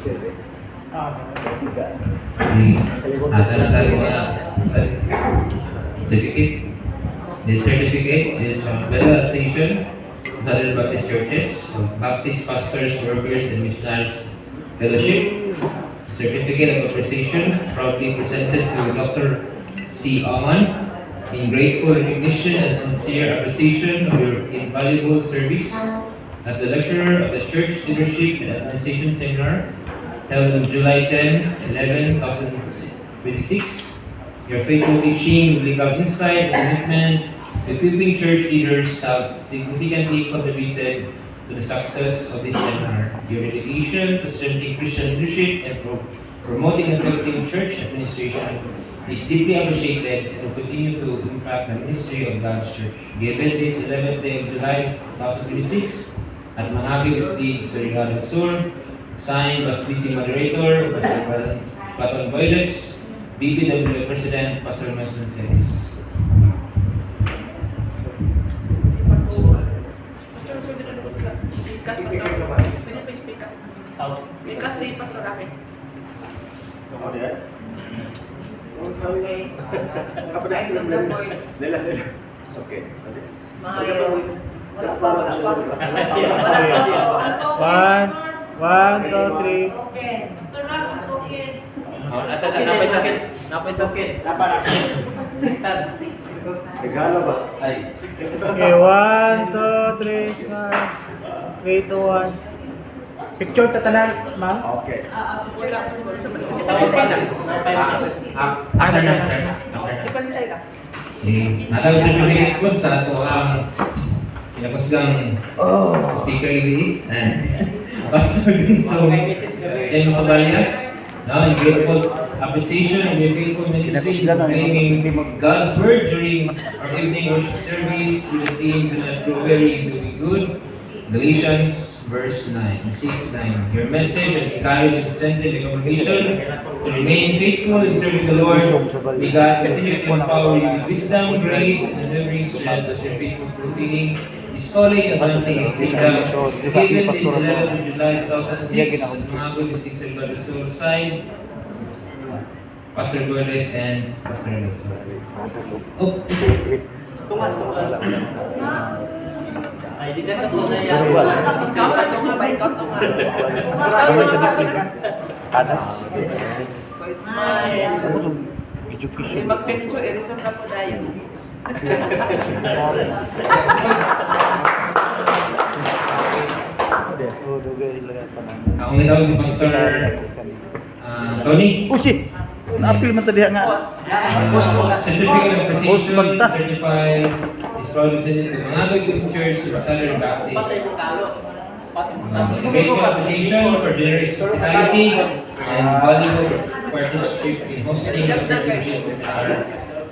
certificate. This certificate is from Federal Association of Southern Baptist Churches of Baptist Pastors, Workers, and Missionaries Fellowship. Certificate of Appreciation proudly presented to Dr. C. Oman in grateful recognition and sincere appreciation of your invaluable service as the lecturer of the Church Leadership and Administration Seminar held on July 10, 11, 2026. Your faithful teaching, biblical insight, and commitment to equipping church leaders have significantly contributed to the success of this seminar. Your dedication to strengthening Christian leadership and promoting effective church administration is deeply appreciated and will continue to impact the ministry of God's church. Given this 11th day of July 2026 at Manabi Westig, Surigao del Sur, signed as BC Moderator, Pastor Platon Boyles, BPW President, Pastor Nelson Celis. Because si Pastor Rafi. Okay. I saw the points. Okay. Smile. Wala pa. One, two, three. Okay. Pastor Rafi, okay. Napay sakit. Regalo ba? Ay. Okay, one, two, three, smile. 3, 2, 1. Picture tatanan, ma'am. Okay. Wala. Si Madam Secretary po sa ato ang pinapasgang speaker ini. Pastor Vinson and Sabalia. Now, in grateful appreciation of your faithful ministry proclaiming God's word during our evening worship service with the theme "Do not grow weary in doing good." Galatians verse 9, 6-9. Your message and encourage and strengthen the congregation to remain faithful in serving the Lord. May God continue to empower you with wisdom, grace, and enduring strength as your faithful fulfilling His calling, advancing His kingdom. Given this 11th of July 2006, mga good Mystic Silver Soul side, Pastor Boyles and Pastor Nelson. Oh, Ay, di na po na yan. Discover ito nga ba ikaw ito nga. Smile. Mag-picture, i-resume na po tayo. ako nga si Pastor Tony. Usi! Apil man tadi nga. Certificate of Post Precision, magta. certified, is proud to the Managod Good Church of Southern Baptist. Invitation appreciation for generous hospitality and valuable partnership in hosting the church leadership seminars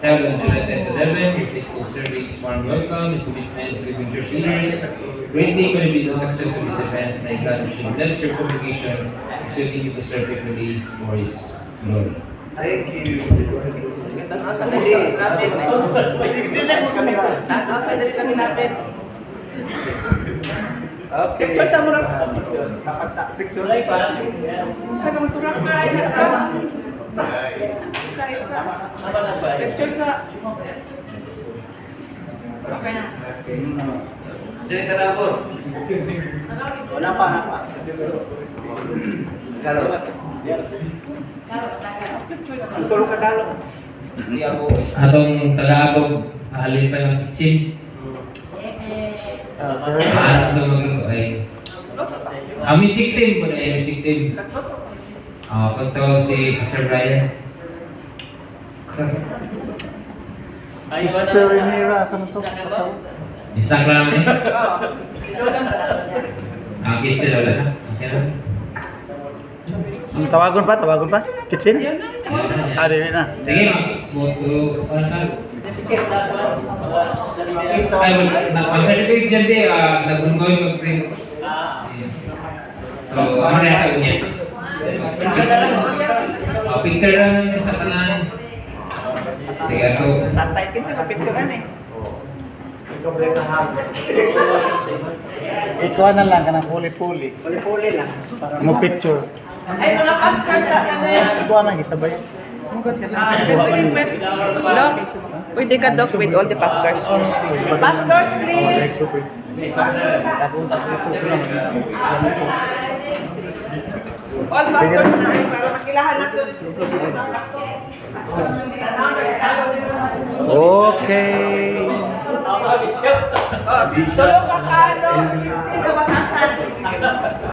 held on July 10 to 11. Your faithful service, warm welcome, and commitment to giving church leaders greatly contribute to the success of this event. May God should bless your congregation and continue to serve faithfully for His glory. Thank you. Tanaw sa dali natin. Tanaw sa dali kami natin. Okay. Picture sa mura. Dapat sa picture. Kaya naman turak sa isa ka. Isa. Picture sa... Okay na. Jadi terapur. Wala pa. Kalau. Tulong ka kalo. Atong taga-abog, halin pa ng kitchen. Ano ito magluto ay? Music team po na music team. Pagto si Pastor Brian. Sister Rhaenyra, ano to? Instagram eh. Kitchen wala na. Okay na. Tawagon pa? Kitchen? Ada na. Sige, mag-photo. Ano ka? Ay, mag-certificate dyan di, nagbunggoy mag-print. So, ano na yung niya? Picture lang sa kanan. Sige, ito. Tatay kin sa picture eh. Ikaw na lang, kanang puli-puli. Puli-puli lang. Mo picture. Ay, mga pastor sa kanay. Ikaw na, isabay. Request. Doc, pwede ka doc with all the pastors. Pastors, please. All pastors na para makilahan natin. Okay. Tulong ka, Carlo.